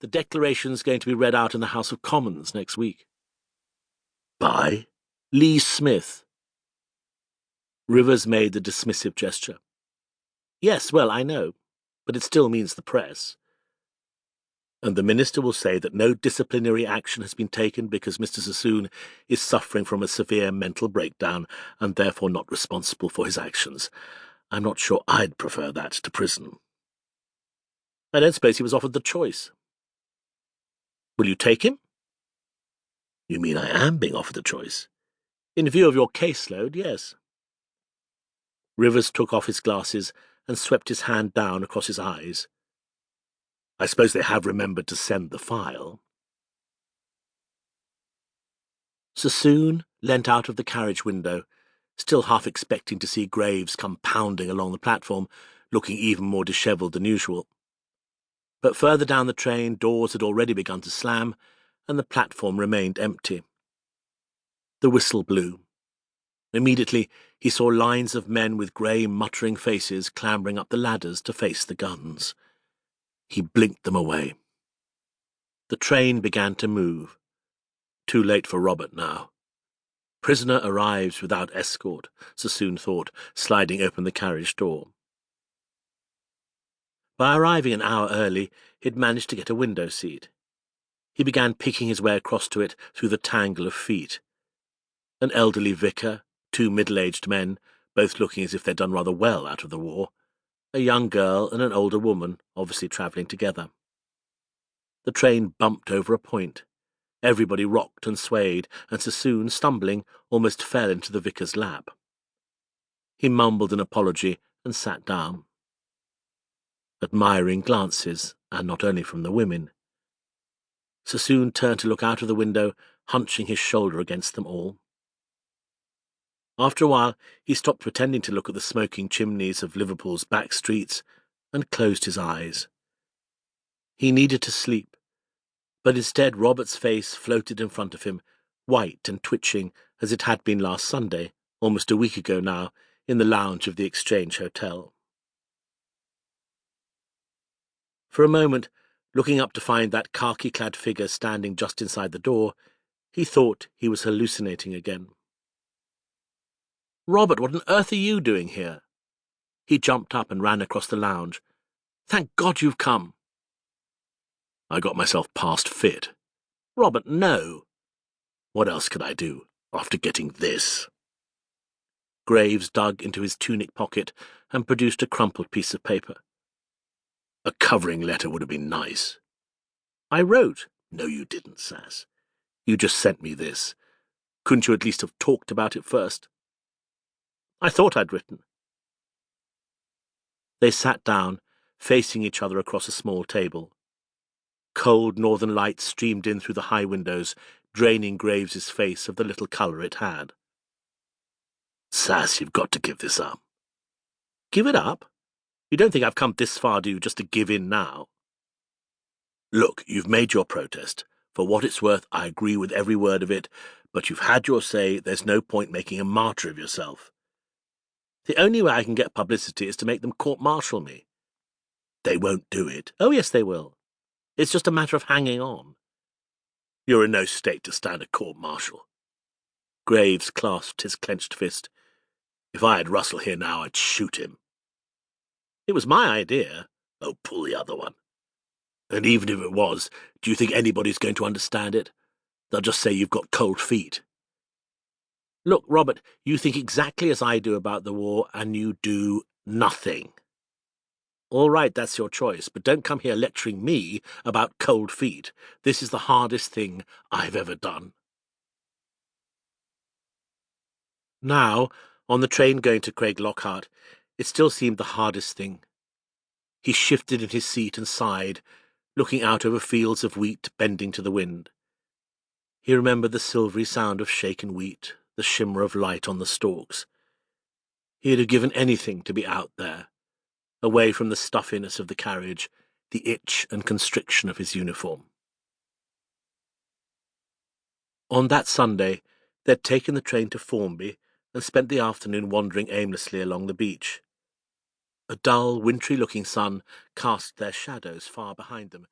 The declaration's going to be read out in the House of Commons next week. By Lee Smith. Rivers made the dismissive gesture. Yes, well, I know, but it still means the press. And the minister will say that no disciplinary action has been taken because Mr. Sassoon is suffering from a severe mental breakdown and therefore not responsible for his actions. I'm not sure I'd prefer that to prison. I don't suppose he was offered the choice. Will you take him? You mean I am being offered the choice? In view of your caseload, yes. Rivers took off his glasses and swept his hand down across his eyes. I suppose they have remembered to send the file. Sassoon leant out of the carriage window, still half expecting to see Graves come pounding along the platform, looking even more dishevelled than usual. But further down the train, doors had already begun to slam, and the platform remained empty. The whistle blew. Immediately he saw lines of men with grey, muttering faces clambering up the ladders to face the guns. He blinked them away. The train began to move. Too late for Robert now. Prisoner arrives without escort, Sassoon thought, sliding open the carriage door. By arriving an hour early, he'd managed to get a window seat. He began picking his way across to it through the tangle of feet. An elderly vicar, two middle-aged men, both looking as if they'd done rather well out of the war, a young girl and an older woman, obviously travelling together. The train bumped over a point. Everybody rocked and swayed, and Sassoon, stumbling, almost fell into the vicar's lap. He mumbled an apology and sat down. Admiring glances, and not only from the women. Sassoon turned to look out of the window, hunching his shoulder against them all. After a while, he stopped pretending to look at the smoking chimneys of Liverpool's back streets and closed his eyes. He needed to sleep, but instead Robert's face floated in front of him, white and twitching as it had been last Sunday, almost a week ago now, in the lounge of the Exchange Hotel. For a moment, looking up to find that khaki-clad figure standing just inside the door, he thought he was hallucinating again. "Robert, what on earth are you doing here?" He jumped up and ran across the lounge. "Thank God you've come." "I got myself past fit." "Robert, no." "What else could I do, after getting this?" Graves dug into his tunic pocket and produced a crumpled piece of paper. "A covering letter would have been nice." "I wrote." "No, you didn't, Sass. You just sent me this. Couldn't you at least have talked about it first?" "I thought I'd written." They sat down, facing each other across a small table. Cold northern light streamed in through the high windows, draining Graves's face of the little colour it had. "Sass, you've got to give this up." "Give it up? You don't think I've come this far, do you, just to give in now?" "Look, you've made your protest. For what it's worth, I agree with every word of it, but you've had your say. There's no point making a martyr of yourself." "The only way I can get publicity is to make them court-martial me." "They won't do it." "Oh, yes, they will. It's just a matter of hanging on." "You're in no state to stand a court-martial." Graves clasped his clenched fist. "If I had Russell here now, I'd shoot him." "It was my idea." "Oh, pull the other one." "And even if it was, do you think anybody's going to understand it? They'll just say you've got cold feet." "Look, Robert, you think exactly as I do about the war, and you do nothing." "All right, that's your choice, but don't come here lecturing me about cold feet. This is the hardest thing I've ever done." Now, on the train going to Craiglockhart, it still seemed the hardest thing. He shifted in his seat and sighed, looking out over fields of wheat bending to the wind. He remembered the silvery sound of shaken wheat, the shimmer of light on the stalks. He'd have given anything to be out there, away from the stuffiness of the carriage, the itch and constriction of his uniform. On that Sunday, they'd taken the train to Formby and spent the afternoon wandering aimlessly along the beach. A dull, wintry-looking sun cast their shadows far behind them,